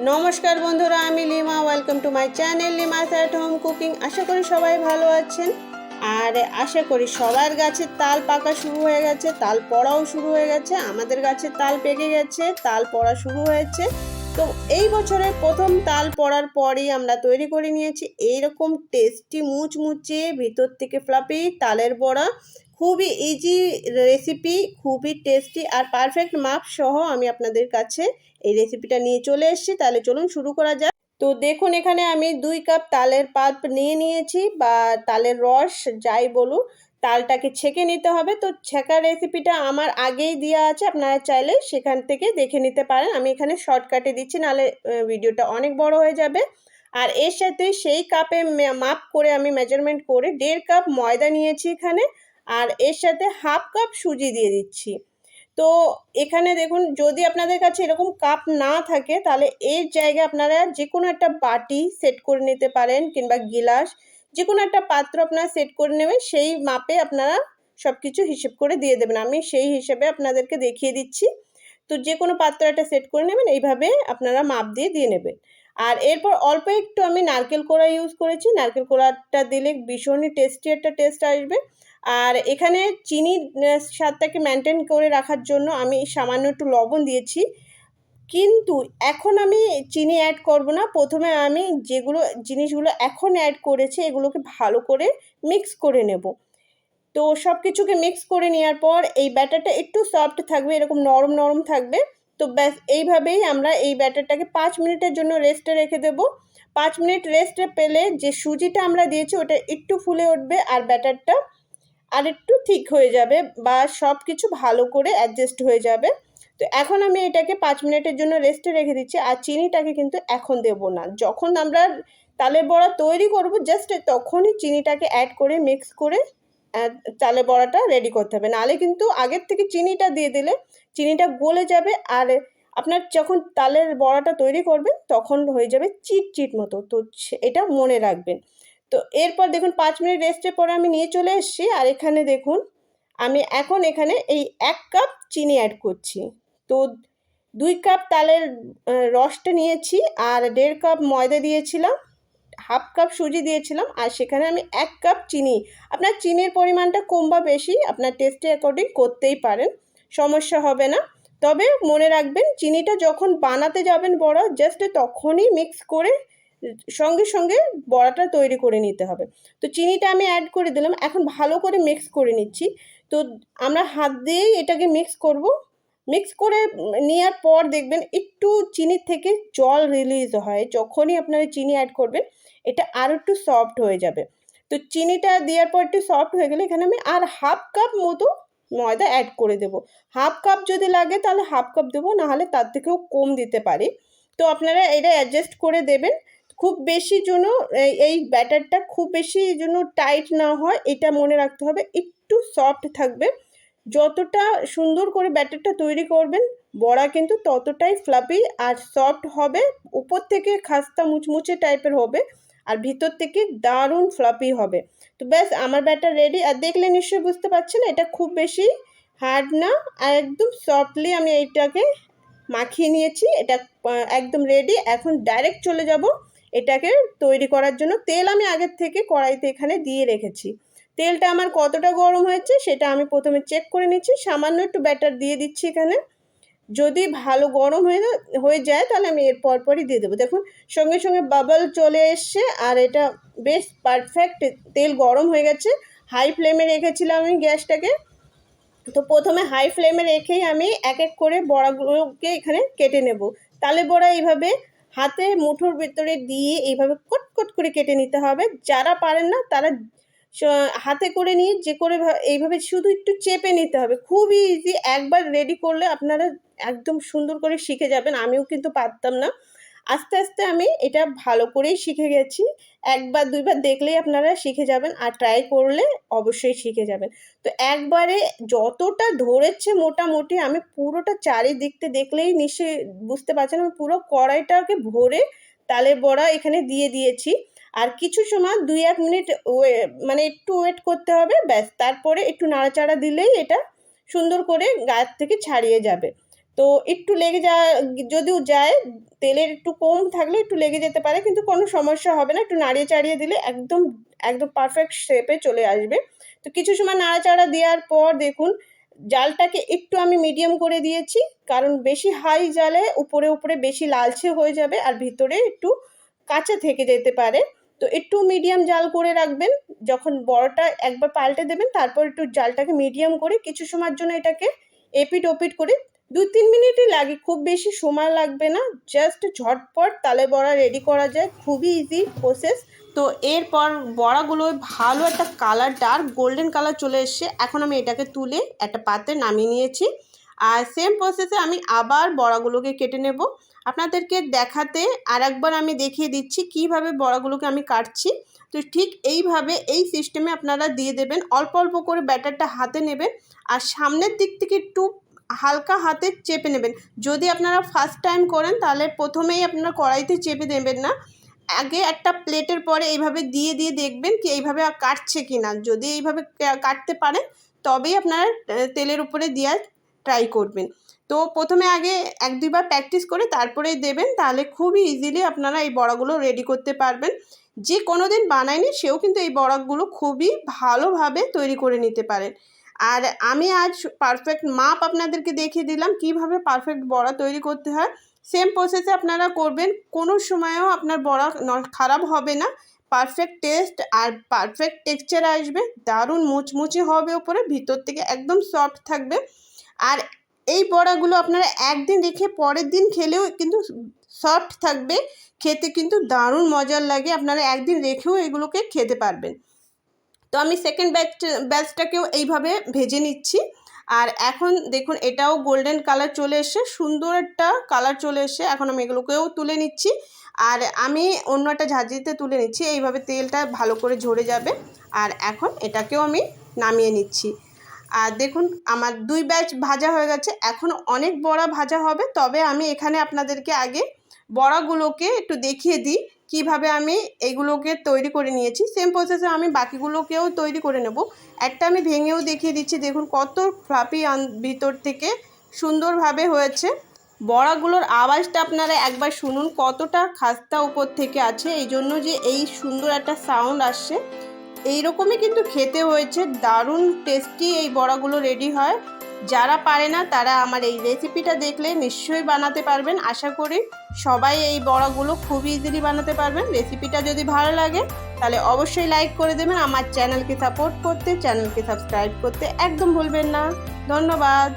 নমস্কার বন্ধুরা, আমি Lima. Welcome to my channel Lima's at home cooking. আশা করি সবাই ভালো আছেন, আর আশা করি সবার গাছের তাল পাকা শুরু হয়ে গেছে, তাল পড়াও শুরু হয়ে গেছে। আমাদের গাছের তাল পেকে গেছে, তাল পড়া শুরু হয়েছে। তো এই বছরের প্রথম তাল পড়ার পরই আমরা তৈরি করে নিয়েছি এইরকম টেস্টি মুচমুচে ভিতর থেকে ফ্লাফি তালের বড়া। খুবই ইজি রেসিপি, খুবই টেস্টি আর পারফেক্ট মাপ সহ আমি আপনাদের কাছে এই রেসিপিটা নিয়ে চলে এসেছি। তাহলে চলুন শুরু করা যাক। তো দেখুন, এখানে আমি 2 কাপ তালের পাল্প নিয়ে নিয়েছি, বা তালের রস যাই বলুন। তালটাকে ছেঁকে নিতে হবে। তো ছেঁকা রেসিপিটা আমার আগেই দেওয়া আছে, আপনারা চাইলে সেখান থেকে দেখে নিতে পারেন। আমি এখানে শর্টকাটে দিচ্ছি, নাহলে ভিডিওটা অনেক বড় হয়ে যাবে। আর এর সাথে সেই কাপে মাপ করে আমি মেজারমেন্ট করে 1.5 কাপ ময়দা নিয়েছি এখানে, আর এর সাথে হাফ কাপ সুজি দিয়ে দিচ্ছি। তো এখানে দেখুন, যদি আপনাদের কাছে এরকম কাপ না থাকে তাহলে এর জায়গায় আপনারা যে কোনো একটা বাটি সেট করে নিতে পারেন, কিংবা গিলাস, যে কোনো একটা পাত্র আপনারা সেট করে নেবেন। সেই মাপে আপনারা সব কিছু হিসেব করে দিয়ে দেবেন। আমি সেই হিসেবে আপনাদেরকে দেখিয়ে দিচ্ছি। তো যে কোনো পাত্র একটা সেট করে নেবেন, এইভাবে আপনারা মাপ দিয়ে দিয়ে নেবেন। আর এরপর অল্প একটু আমি নারকেল কোড়া ইউজ করেছি। নারকেল কোড়াটা দিলে ভীষণই টেস্টি একটা টেস্ট আসবে। আর এখানে চিনির স্বাদটাকে মেনটেন করে রাখার জন্য আমি সামান্য একটু লবণ দিয়েছি, কিন্তু এখন আমি চিনি অ্যাড করব না। প্রথমে আমি যেগুলো জিনিসগুলো এখন অ্যাড করেছি এগুলোকে ভালো করে মিক্স করে নেব। তো সব কিছুকে মিক্স করে নেওয়ার পর এই ব্যাটারটা একটু সফট থাকবে, এরকম নরম নরম থাকবে। তো ব্যাস এইভাবেই আমরা এই ব্যাটারটাকে 5 মিনিটের জন্য রেস্টে রেখে দেব। 5 মিনিট রেস্টে পেলে যে সুজিটা আমরা দিয়েছি ওটা একটু ফুলে উঠবে, আর ব্যাটারটা আর একটু ঠিক হয়ে যাবে, বা সব কিছু ভালো করে অ্যাডজাস্ট হয়ে যাবে। তো এখন আমি এটাকে 5 মিনিটের জন্য রেস্টে রেখে দিচ্ছি। আর চিনিটাকে কিন্তু এখন দেব না, যখন আমরা তালের বড়া তৈরি করব জাস্ট তখনই চিনিটাকে অ্যাড করে মিক্স করে চালের বড়াটা রেডি করতে হবে। নাহলে কিন্তু আগের থেকে চিনিটা দিয়ে দিলে চিনিটা গলে যাবে, আর আপনার যখন তালের বড়াটা তৈরি করবেন তখন হয়ে যাবে চিট চিট মতো। তো এটা মনে রাখবেন। তো এরপর দেখুন 5 মিনিট রেস্টের পরে আমি নিয়ে চলে এসেছি। আর এখানে দেখুন, আমি এখন এখানে এই 1 কাপ চিনি অ্যাড করছি। তো 2 কাপ তালের রসটা নিয়েছি, আর 1.5 কাপ ময়দা দিয়েছিলাম, হাফ কাপ সুজি দিয়েছিলাম, আর সেখানে আমি 1 কাপ চিনি। আপনার চিনির পরিমাণটা কম বা বেশি আপনার টেস্টের অ্যাকর্ডিং করতেই পারেন, সমস্যা হবে না। তবে মনে রাখবেন, চিনিটা যখন বানাতে যাবেন বড়া জাস্ট তখনই মিক্স করে সঙ্গে সঙ্গে বড়াটা তৈরি করে নিতে হবে। তো চিনিটা আমি অ্যাড করে দিলাম, এখন ভালো করে মিক্স করে নিচ্ছি। তো আমরা হাত দিয়েই এটাকে মিক্স করব। মিক্স করে নেওয়ার পর দেখবেন একটু চিনির থেকে জল রিলিজ হয়। যখনই আপনারা চিনি অ্যাড করবেন এটা আরও একটু সফট হয়ে যাবে। তো চিনিটা দেওয়ার পর একটু সফট হয়ে গেলে এখানে আমি আর হাফ কাপ মতো ময়দা অ্যাড করে দেব। হাফ কাপ যদি লাগে তাহলে হাফ কাপ দেবো, নাহলে তার থেকেও কম দিতে পারি। তো আপনারা এটা অ্যাডজাস্ট করে দেবেন। খুব বেশি জন্য এই ব্যাটারটা খুব বেশি জন্য টাইট না হয়, এটা মনে রাখতে হবে। একটু সফট থাকবে। যতটা সুন্দর করে ব্যাটারটা তৈরি করবেন বড়া কিন্তু ততটাই ফ্লাফি আর সফট হবে। উপর থেকে খাস্তা মুচমুচে টাইপের হবে, আর ভিতর থেকে দারুণ ফ্লাফি হবে। তো ব্যাস আমার ব্যাটার রেডি। আর দেখলে নিশ্চয়ই বুঝতে পারছেন এটা খুব বেশি হার্ড না, আর একদম সফটলি আমি এইটাকে মাখিয়ে নিয়েছি। এটা একদম রেডি। এখন ডাইরেক্ট চলে যাব এটাকে তৈরি করার জন্য। তেল আমি আগের থেকে কড়াইতে এখানে দিয়ে রেখেছি। তেলটা আমার কতটা গরম হয়েছে সেটা আমি প্রথমে চেক করে নিচ্ছি। সামান্য একটু ব্যাটার দিয়ে দিচ্ছি এখানে। যদি ভালো গরম হয়ে যায় তাহলে আমি এর পরপরই দিয়ে দেবো। দেখুন সঙ্গে সঙ্গে বাবল চলে এসছে, আর এটা বেশ পারফেক্ট তেল গরম হয়ে গেছে। হাই ফ্লেমে রেখেছিলাম আমি গ্যাসটাকে। তো প্রথমে হাই ফ্লেমে রেখেই আমি এক এক করে বড়াগুলোকে এখানে কেটে নেব। তালে বড়া এইভাবে হাতে মুঠোর ভেতরে দিয়ে এইভাবে কট কট করে কেটে নিতে হবে। যারা পারেন না তারা হাতে করে নিয়ে যে করে এইভাবে শুধু একটু চেপে নিতে হবে। খুবই ইজি, একবার রেডি করলে আপনারা একদম সুন্দর করে শিখে যাবেন। আমিও কিন্তু পারতাম না, আস্তে আস্তে আমি এটা ভালো করেই শিখে গেছি। একবার দুইবার দেখলেই আপনারা শিখে যাবেন, আর ট্রাই করলে অবশ্যই শিখে যাবেন। তো একবারে যতটা ধরেছে মোটামুটি আমি পুরোটা চারিদিকতে দেখলেই নিশ্চয়ই বুঝতে পারছেন, আমি পুরো কড়াইটাকে ভরে তালের বড়া এখানে দিয়ে দিয়েছি। আর কিছু সময় 2-1 মিনিট মানে একটু ওয়েট করতে হবে, ব্যাস। তারপরে একটু নাড়াচাড়া দিলেই এটা সুন্দর করে গাছ থেকে ছাড়িয়ে যাবে। তো একটু লেগে যদিও যায়, তেলের একটু কম থাকলে একটু লেগে যেতে পারে, কিন্তু কোনো সমস্যা হবে না। একটু নাড়িয়ে চাড়িয়ে দিলে একদম একদম পারফেক্ট শেপে চলে আসবে। তো কিছু সময় নাড়াচাড়া দেওয়ার পর দেখুন জালটাকে একটু আমি মিডিয়াম করে দিয়েছি, কারণ বেশি হাই জালে উপরে উপরে বেশি লালচে হয়ে যাবে আর ভিতরে একটু কাঁচা থেকে যেতে পারে। তো একটু মিডিয়াম জাল করে রাখবেন। যখন বড়টা একবার পাল্টে দেবেন, তারপর একটু জালটাকে মিডিয়াম করে কিছু সময়ের জন্য এটাকে এপিট ওপিট করে 2-3 মিনিটই লাগে, খুব বেশি সময় লাগবে না। জাস্ট ঝটপট তালে বড়া রেডি করা যায়, খুবই ইজি প্রসেস। তো এরপর বড়াগুলো ভালো একটা কালার, ডার্ক গোল্ডেন কালার চলে এসছে। এখন আমি এটাকে তুলে একটা পাত্রে নামিয়ে নিয়েছি। আর সেম প্রসেসে আমি আবার বড়াগুলোকে কেটে নেব। আপনাদেরকে দেখাতে আরেকবার আমি দেখিয়ে দিচ্ছি কিভাবে বড়াগুলোকে আমি কাটছি। তো ঠিক এইভাবে এই সিস্টেমে আপনারা দিয়ে দেবেন। অল্প অল্প করে ব্যাটারটা হাতে নেবেন আর সামনের দিক থেকে একটু হালকা হাতে চেপে নেবেন। যদি আপনারা ফার্স্ট টাইম করেন তাহলে প্রথমেই আপনারা কড়াইতে চেপে দেবেন না, আগে একটা প্লেটের পরে এইভাবে দিয়ে দিয়ে দেখবেন কি এইভাবে কাটছে কি না। যদি এইভাবে কাটতে পারেন তবেই আপনারা তেলের উপরে দেওয়ার ট্রাই করবেন। তো প্রথমে আগে 1-2 বার প্র্যাকটিস করে তারপরেই দেবেন, তাহলে খুবই ইজিলি আপনারা এই বড়াগুলো রেডি করতে পারবেন। যে কোনো দিন বানায়নি সেও কিন্তু এই বড়াগুলো খুবই ভালোভাবে তৈরি করে নিতে পারেন। আর আমি আজ পারফেক্ট মাপ আপনাদেরকে দেখিয়ে দিলাম কিভাবে পারফেক্ট বড়া তৈরি করতে হয়। সেম প্রসেসে আপনারা করবেন, কোনো সময়ও আপনার বড়া খারাপ হবে না। পারফেক্ট টেস্ট আর পারফেক্ট টেক্সচার আসবে, দারুণ মুচমুচে হবে, ওপরে ভিতর থেকে একদম সফট থাকবে। আর এই বড়াগুলো আপনারা একদিন রেখে পরের দিন খেলেও কিন্তু সফট থাকবে, খেতে কিন্তু দারুণ মজার লাগে। আপনারা একদিন রেখেও এগুলোকে খেতে পারবেন। তো আমি সেকেন্ড ব্যাচটাকেও এইভাবে ভেজে নিচ্ছি। আর এখন দেখুন এটাও গোল্ডেন কালার চলে এসে, সুন্দর একটা কালার চলে এসে। এখন আমি এগুলোকেও তুলে নিচ্ছি আর আমি অন্য একটা ঝাঁঝরিতে তুলে নিচ্ছি, এইভাবে তেলটা ভালো করে ঝরে যাবে। আর এখন এটাকেও আমি নামিয়ে নিচ্ছি। আর দেখুন আমার 2 ব্যাচ ভাজা হয়ে গেছে, এখন অনেক বড়া ভাজা হবে। তবে আমি এখানে আপনাদেরকে আগে বড়াগুলোকে একটু দেখিয়ে দিই কিভাবে আমি এগুলোকে তৈরি করে নিয়েছি। সেম প্রসেসে আমি বাকিগুলোকেও তৈরি করে নেব। একটা আমি ভেঙেও দেখিয়ে দিচ্ছি, দেখুন কত ফ্লাফি ভিতর থেকে সুন্দরভাবে হয়েছে। বড়াগুলোর আওয়াজটা আপনারা একবার শুনুন, কতটা খাস্তা উপর থেকে আছে, এই জন্য যে এই সুন্দর একটা সাউন্ড আসছে। এইরকমই কিন্তু খেতে হয়েছে, দারুণ টেস্টি এই বড়াগুলো রেডি হয়। যারা পারে না তারা আমার এই রেসিপিটা দেখলে নিশ্চয়ই বানাতে পারবেন। আশা করি সবাই এই বড়াগুলো খুব ইজিলি বানাতে পারবেন। রেসিপিটা যদি ভালো লাগে তাহলে অবশ্যই লাইক করে দেবেন। আমার চ্যানেলকে সাপোর্ট করতে, চ্যানেলকে সাবস্ক্রাইব করতে একদম ভুলবেন না। ধন্যবাদ।